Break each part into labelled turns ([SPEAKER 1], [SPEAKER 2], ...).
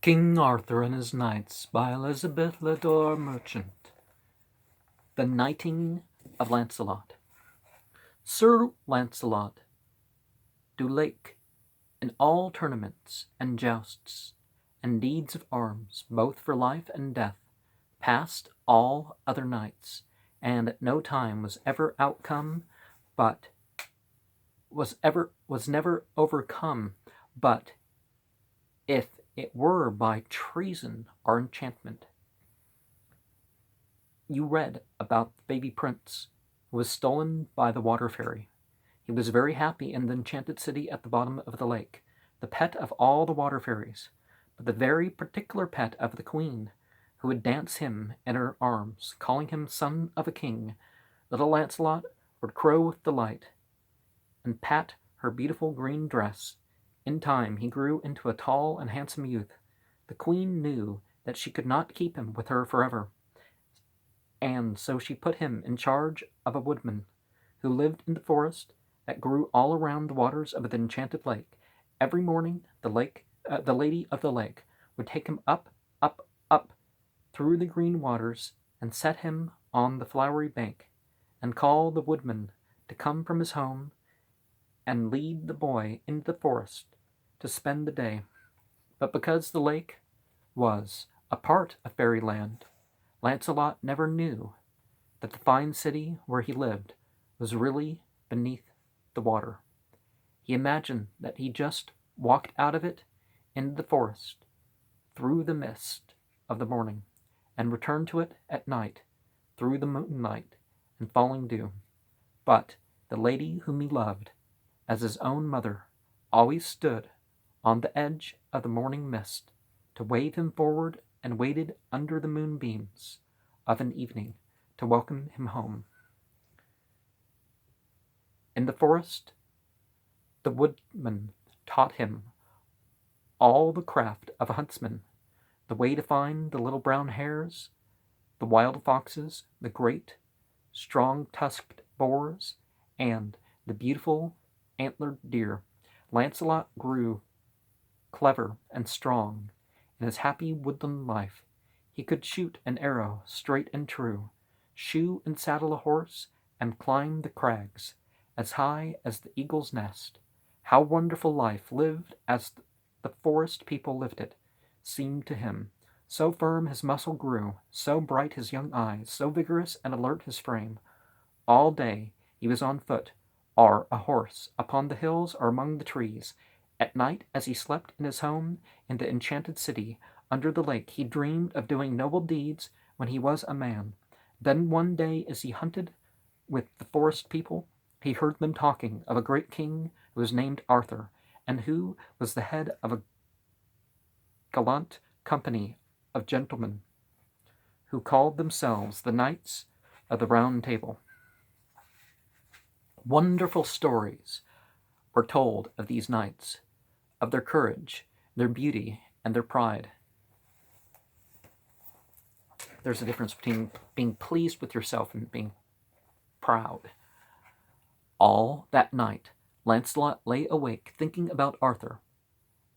[SPEAKER 1] King Arthur and His Knights by Elizabeth Lodor Merchant. The Knighting of Lancelot. Sir Lancelot du Lake, in all tournaments and jousts and deeds of arms, both for life and death, passed all other knights, and at no time was ever outcome, but was never overcome, but if it were by treason or enchantment. You read about the baby prince who was stolen by the water fairy. He was very happy in the enchanted city at the bottom of the lake, the pet of all the water fairies, but the very particular pet of the queen, who would dance him in her arms, calling him son of a king. Little Lancelot would crow with delight and pat her beautiful green dress. In time he grew into a tall and handsome youth. The queen knew that she could not keep him with her forever, and so she put him in charge of a woodman who lived in the forest that grew all around the waters of the enchanted lake. Every morning the lady of the lake would take him up, up, up through the green waters and set him on the flowery bank, and call the woodman to come from his home and lead the boy into the forest to spend the day. But because the lake was a part of fairyland, Lancelot never knew that the fine city where he lived was really beneath the water. He imagined that he just walked out of it into the forest through the mist of the morning and returned to it at night through the moonlight and falling dew. But the lady whom he loved as his own mother always stood on the edge of the morning mist to wave him forward, and waited under the moonbeams of an evening to welcome him home. In the forest, the woodman taught him all the craft of a huntsman, the way to find the little brown hares, the wild foxes, the great, strong-tusked boars, and the beautiful antlered deer. Lancelot grew clever and strong in his happy woodland life. He could shoot an arrow straight and true, shoe and saddle a horse, and climb the crags as high as the eagle's nest. How wonderful life lived as the forest people lived it seemed to him. So firm his muscle grew, so bright his young eyes, so vigorous and alert his frame. All day he was on foot or a horse, upon the hills or among the trees. At night, as he slept in his home in the enchanted city under the lake, he dreamed of doing noble deeds when he was a man. Then one day, as he hunted with the forest people, he heard them talking of a great king who was named Arthur, and who was the head of a gallant company of gentlemen who called themselves the Knights of the Round Table. Wonderful stories were told of these knights, of their courage, their beauty, and their pride. There's a difference between being pleased with yourself and being proud. All that night, Lancelot lay awake thinking about Arthur,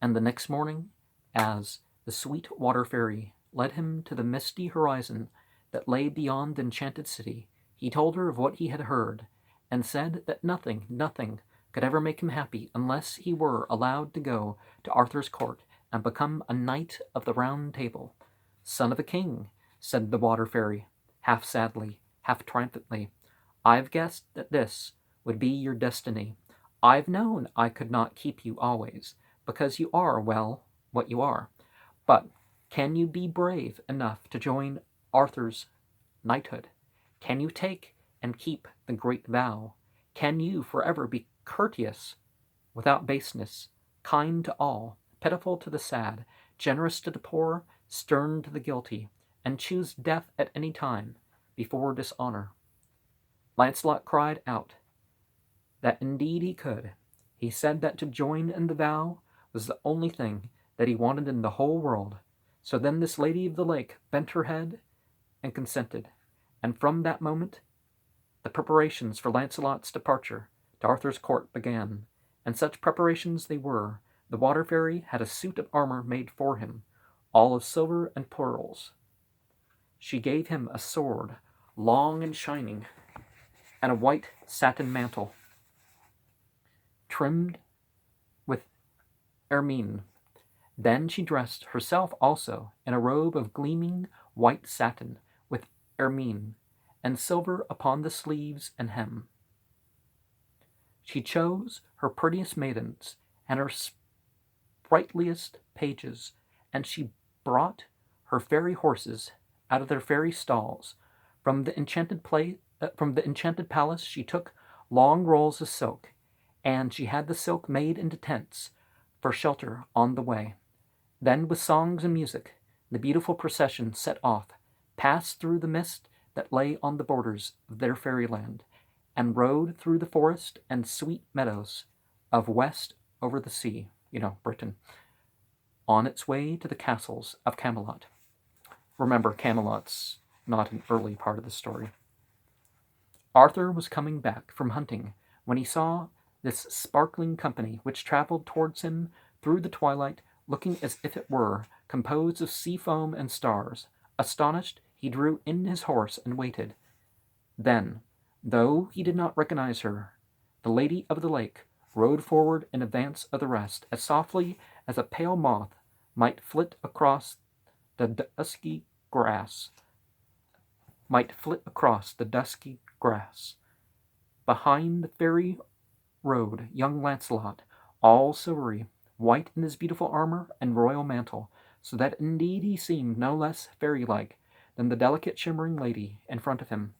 [SPEAKER 1] and the next morning, as the sweet water fairy led him to the misty horizon that lay beyond the enchanted city, he told her of what he had heard, and said that nothing could ever make him happy unless he were allowed to go to Arthur's court and become a knight of the Round Table. Son of a king, said the water fairy, half sadly, half triumphantly, I've guessed that this would be your destiny. I've known I could not keep you always, because you are, well, what you are. But can you be brave enough to join Arthur's knighthood? Can you take and keep the great vow? Can you forever be courteous without baseness, kind to all, pitiful to the sad, generous to the poor, stern to the guilty, and choose death at any time before dishonor? Lancelot cried out that indeed he could. He said that to join in the vow was the only thing that he wanted in the whole world. So then this lady of the lake bent her head and consented, and from that moment the preparations for Lancelot's departure to Arthur's court began, and such preparations they were. The water fairy had a suit of armor made for him, all of silver and pearls. She gave him a sword, long and shining, and a white satin mantle, trimmed with ermine. Then she dressed herself also in a robe of gleaming white satin, with ermine, and silver upon the sleeves and hem. She chose her prettiest maidens and her sprightliest pages, and she brought her fairy horses out of their fairy stalls. From the enchanted palace she took long rolls of silk, and she had the silk made into tents for shelter on the way. Then, with songs and music, the beautiful procession set off, passed through the mist that lay on the borders of their fairyland, and rode through the forest and sweet meadows of west over the sea, Britain, on its way to the castles of Camelot. Remember, Camelot's not an early part of the story. Arthur was coming back from hunting when he saw this sparkling company, which travelled towards him through the twilight, looking as if it were composed of sea foam and stars. Astonished, he drew in his horse and waited. Then, though he did not recognize her, the Lady of the Lake rode forward in advance of the rest, as softly as a pale moth might flit across the dusky grass. Behind the fairy rode young Lancelot, all silvery, white in his beautiful armor and royal mantle, so that indeed he seemed no less fairy-like than the delicate shimmering lady in front of him.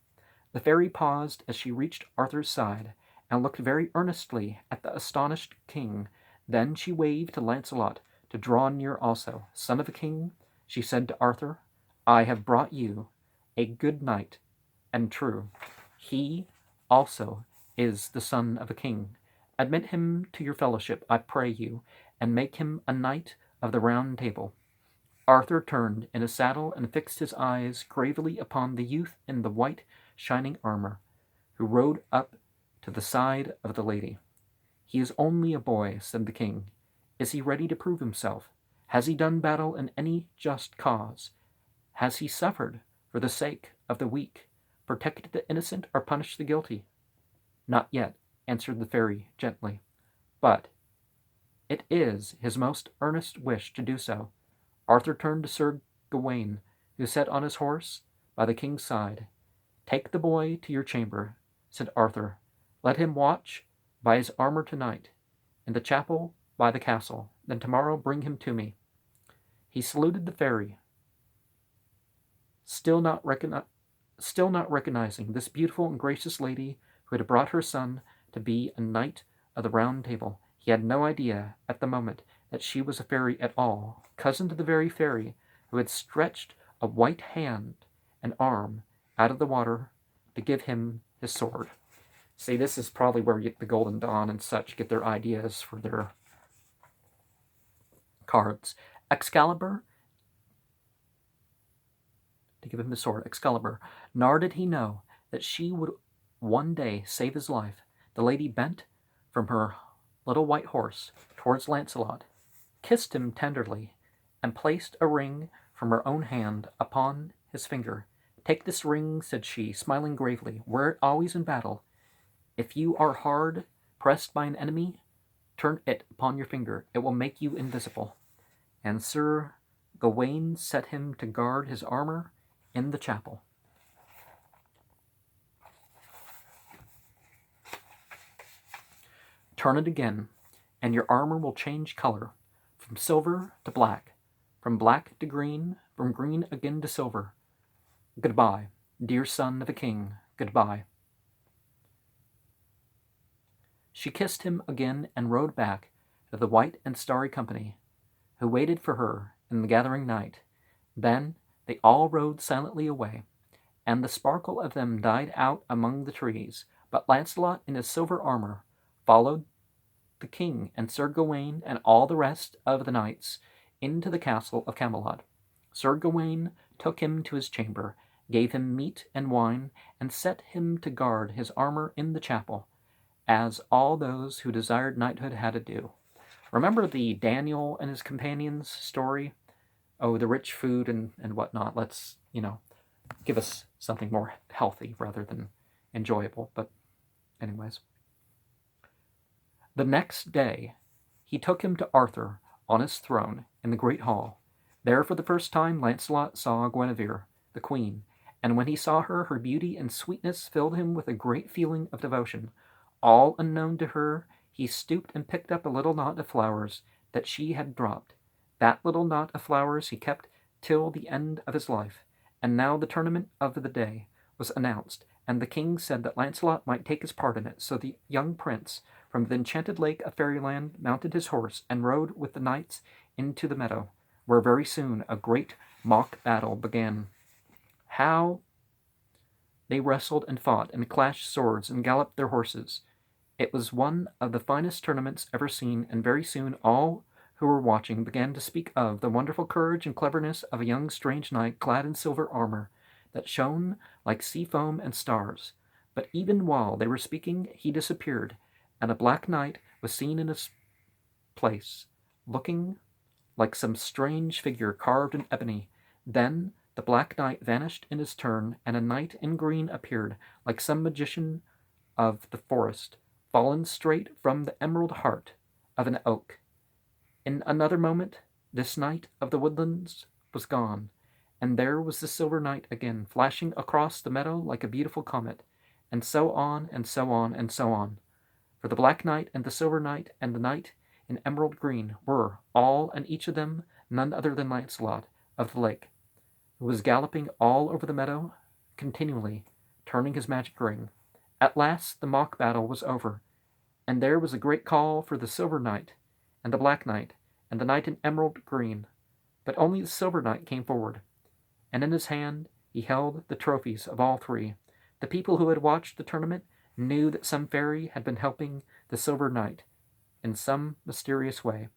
[SPEAKER 1] The fairy paused as she reached Arthur's side, and looked very earnestly at the astonished king. Then she waved to Lancelot to draw near also. "Son of a king," she said to Arthur, "I have brought you a good knight and true. He also is the son of a king. Admit him to your fellowship, I pray you, and make him a knight of the Round Table." Arthur turned in his saddle and fixed his eyes gravely upon the youth in the white shining armor, who rode up to the side of the lady. "He is only a boy," said the king. "Is he ready to prove himself? Has he done battle in any just cause? Has he suffered for the sake of the weak, protected the innocent, or punished the guilty?" "Not yet," answered the fairy gently, "but it is his most earnest wish to do so." Arthur turned to Sir Gawain, who sat on his horse by the king's side. "Take the boy to your chamber," said Arthur. "Let him watch by his armor tonight, in the chapel by the castle. Then tomorrow bring him to me." He saluted the fairy, still not recognizing this beautiful and gracious lady who had brought her son to be a knight of the Round Table. He had no idea at the moment that she was a fairy at all, cousin to the very fairy who had stretched a white hand and arm out of the water to give him his sword. See, this is probably where the Golden Dawn and such get their ideas for their cards. Excalibur, to give him his sword, Excalibur. Nor did he know that she would one day save his life. The lady bent from her little white horse towards Lancelot, kissed him tenderly, and placed a ring from her own hand upon his finger. "Take this ring," said she, smiling gravely. "Wear it always in battle. If you are hard pressed by an enemy, turn it upon your finger. It will make you invisible." And Sir Gawain set him to guard his armor in the chapel. Turn it again, and your armor will change color, from silver to black, from black to green, from green again to silver. Goodbye, dear son of a king, goodbye. She kissed him again and rode back to the white and starry company, who waited for her in the gathering night. Then they all rode silently away, and the sparkle of them died out among the trees. But Lancelot in his silver armor followed the king and Sir Gawain and all the rest of the knights into the castle of Camelot. Sir Gawain took him to his chamber, gave him meat and wine, and set him to guard his armor in the chapel, as all those who desired knighthood had to do. Remember the Daniel and his companions story? oh, the rich food and whatnot. Let's, give us something more healthy rather than enjoyable. But, anyways. The next day, he took him to Arthur on his throne in the great hall. There for the first time Lancelot saw Guinevere, the queen, and when he saw her, her beauty and sweetness filled him with a great feeling of devotion. All unknown to her, he stooped and picked up a little knot of flowers that she had dropped. That little knot of flowers he kept till the end of his life. And now the tournament of the day was announced, and the king said that Lancelot might take his part in it. So the young prince from the enchanted lake of fairyland mounted his horse and rode with the knights into the meadow, where very soon a great mock battle began. How they wrestled and fought and clashed swords and galloped their horses. It was one of the finest tournaments ever seen, and very soon all who were watching began to speak of the wonderful courage and cleverness of a young strange knight clad in silver armor that shone like sea foam and stars. But even while they were speaking, he disappeared, and a black knight was seen in his place, looking like some strange figure carved in ebony. Then the black knight vanished in his turn, and a knight in green appeared, like some magician of the forest, fallen straight from the emerald heart of an oak. In another moment, this knight of the woodlands was gone, and there was the silver knight again, flashing across the meadow like a beautiful comet, and so on, and so on, and so on. For the black knight and the silver knight and the knight in emerald green were, all and each of them, none other than Lancelot of the Lake, who was galloping all over the meadow, continually turning his magic ring. At last the mock battle was over, and there was a great call for the silver knight, and the black knight, and the knight in emerald green. But only the silver knight came forward, and in his hand he held the trophies of all three. The people who had watched the tournament knew that some fairy had been helping the silver knight in some mysterious way,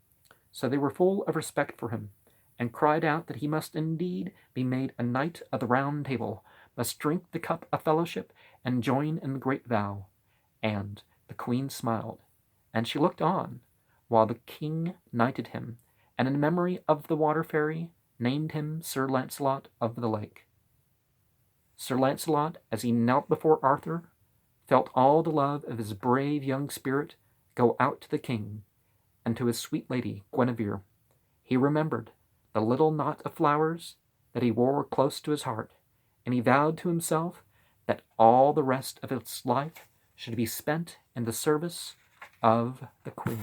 [SPEAKER 1] so they were full of respect for him, and cried out that he must indeed be made a knight of the Round Table, must drink the cup of fellowship, and join in the great vow. And the queen smiled, and she looked on, while the king knighted him, and in memory of the water fairy, named him Sir Lancelot of the Lake. Sir Lancelot, as he knelt before Arthur, felt all the love of his brave young spirit go out to the king and to his sweet lady Guinevere. He remembered the little knot of flowers that he wore close to his heart, and he vowed to himself that all the rest of his life should be spent in the service of the queen.